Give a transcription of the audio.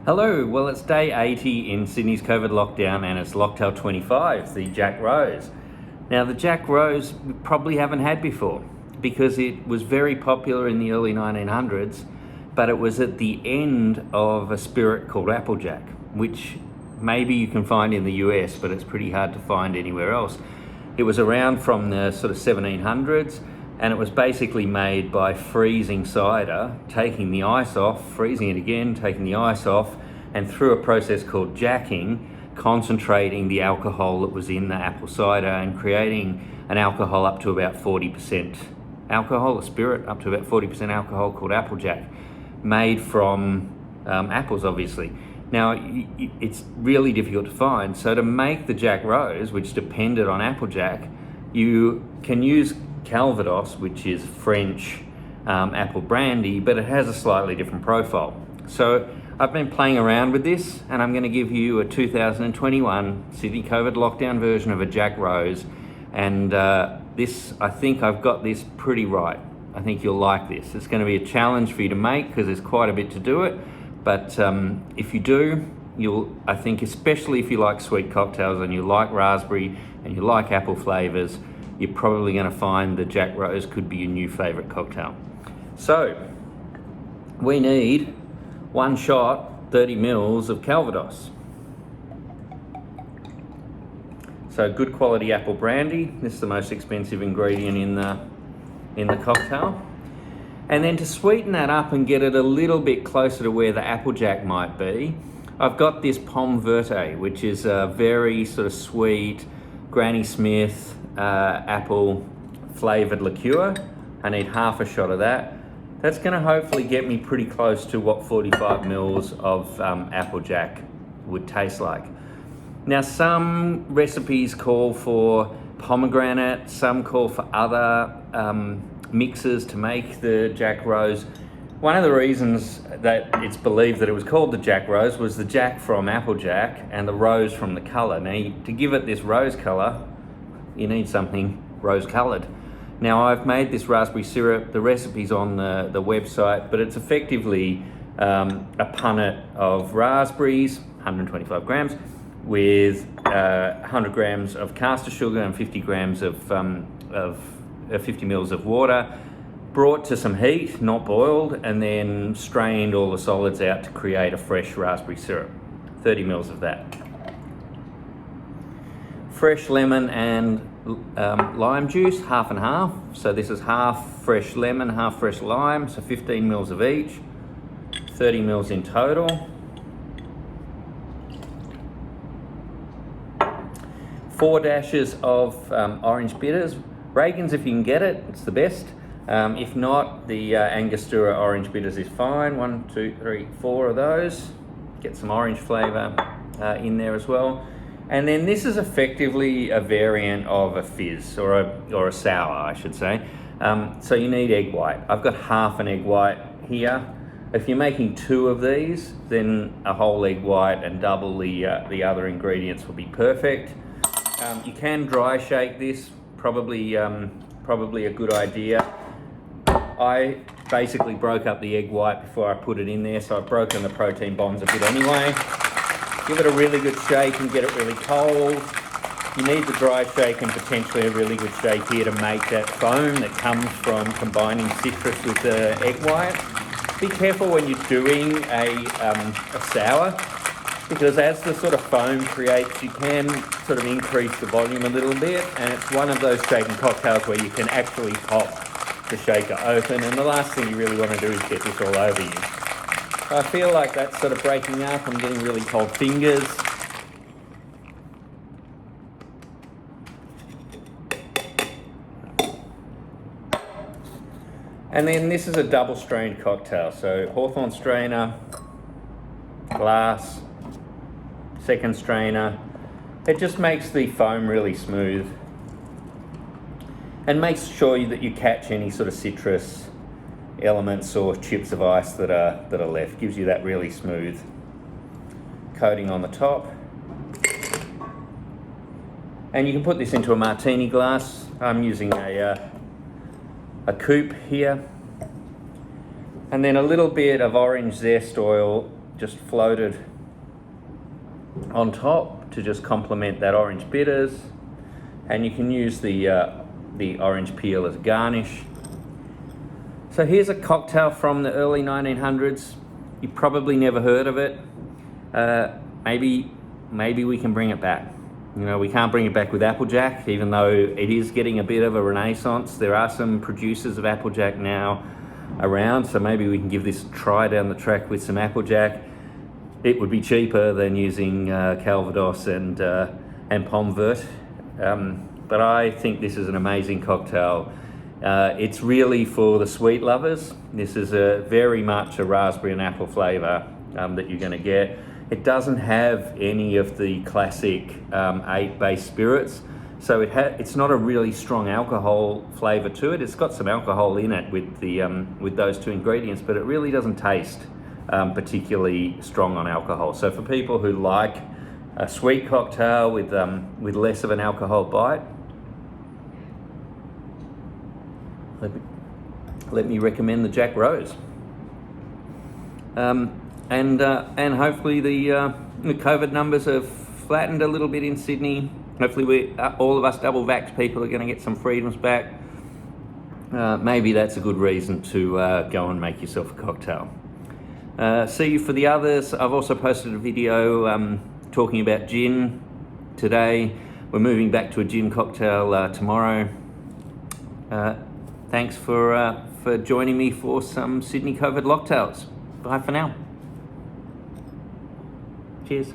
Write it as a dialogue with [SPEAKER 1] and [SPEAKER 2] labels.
[SPEAKER 1] Hello, well it's day 80 in Sydney's COVID lockdown and it's Locktail 25, the Jack Rose. Now the Jack Rose we probably haven't had before because it was very popular in the early 1900s, but it was at the end of a spirit called Applejack, which maybe you can find in the US, but it's pretty hard to find anywhere else. It was around from the sort of 1700s, and it was basically made by freezing cider, taking the ice off, freezing it again, taking the ice off, and through a process called jacking, concentrating the alcohol that was in the apple cider and creating an alcohol up to about 40% alcohol, a spirit up to about 40% alcohol called Applejack, made from apples, obviously. Now, it's really difficult to find, so to make the Jack Rose, which depended on Applejack, you can use Calvados, which is French apple brandy, but it has a slightly different profile. So I've been playing around with this, and I'm going to give you a 2021 Sydney COVID lockdown version of a Jack Rose, and this, I think I've got this pretty right. I think you'll like this. It's going to be a challenge for you to make because there's quite a bit to do it, but if you do, I think especially if you like sweet cocktails and you like raspberry and you like apple flavors, you're probably going to find the Jack Rose could be your new favorite cocktail. So we need one shot, 30 mils of Calvados. So good quality apple brandy. This is the most expensive ingredient in the cocktail. And then to sweeten that up and get it a little bit closer to where the Applejack might be, I've got this Pomme Verte, which is a very sort of sweet Granny Smith apple flavored liqueur. I need half a shot of that. That's going to hopefully get me pretty close to what 45 mils of Applejack would taste like. Now, some recipes call for pomegranate, some call for other mixes to make the Jack Rose. One of the reasons that it's believed that it was called the Jack Rose was the Jack from Applejack and the rose from the colour. Now, to give it this rose colour, you need something rose-coloured. Now, I've made this raspberry syrup. The recipe's on the website, but it's effectively a punnet of raspberries, 125 grams, with 100 grams of caster sugar and 50 grams of 50 mils of water, brought to some heat, not boiled, and then strained all the solids out to create a fresh raspberry syrup. 30 mils of that. Fresh lemon and lime juice, half and half. So this is half fresh lemon, half fresh lime, so 15 mils of each, 30 mils in total. 4 dashes of orange bitters. Reagan's, if you can get it, it's the best. If not, the Angostura orange bitters is fine. 1, 2, 3, 4 of those. Get some orange flavour in there as well. And then this is effectively a variant of a fizz, or a sour, I should say. So you need egg white. I've got half an egg white here. If you're making 2 of these, then a whole egg white and double the other ingredients will be perfect. You can dry shake this, probably a good idea. I basically broke up the egg white before I put it in there, so I've broken the protein bonds a bit anyway. Give it a really good shake and get it really cold. You need the dry shake and potentially a really good shake here to make that foam that comes from combining citrus with the egg white. Be careful when you're doing a sour, because as the sort of foam creates, you can sort of increase the volume a little bit, and it's one of those shaken cocktails where you can actually pop the shaker open, and the last thing you really want to do is get this all over you. I feel like that's sort of breaking up. I'm getting really cold fingers. And then this is a double strained cocktail. So Hawthorn strainer, glass, second strainer. It just makes the foam really smooth and makes sure that you catch any sort of citrus elements or chips of ice that are left. Gives you that really smooth coating on the top. And you can put this into a martini glass. I'm using a coupe here. And then a little bit of orange zest oil just floated on top to just complement that orange bitters, and you can use the orange peel as a garnish. So here's a cocktail from the early 1900s. You probably never heard of it. Maybe we can bring it back. You know, we can't bring it back with Applejack, even though it is getting a bit of a renaissance. There are some producers of Applejack now around, so maybe we can give this a try down the track with some Applejack. It would be cheaper than using Calvados and Pomme Verte, but I think this is an amazing cocktail. It's really for the sweet lovers. This is very much a raspberry and apple flavour that you're going to get. It doesn't have any of the classic 8 base spirits, so it's not a really strong alcohol flavour to it. It's got some alcohol in it with those two ingredients, but it really doesn't taste particularly strong on alcohol. So for people who like a sweet cocktail with less of an alcohol bite, let me recommend the Jack Rose. And hopefully the COVID numbers have flattened a little bit in Sydney. Hopefully all of us double vax people are going to get some freedoms back. Maybe that's a good reason to go and make yourself a cocktail. See you for the others. I've also posted a video talking about gin today. We're moving back to a gin cocktail tomorrow. Thanks for joining me for some Sydney COVID locktails. Bye for now. Cheers.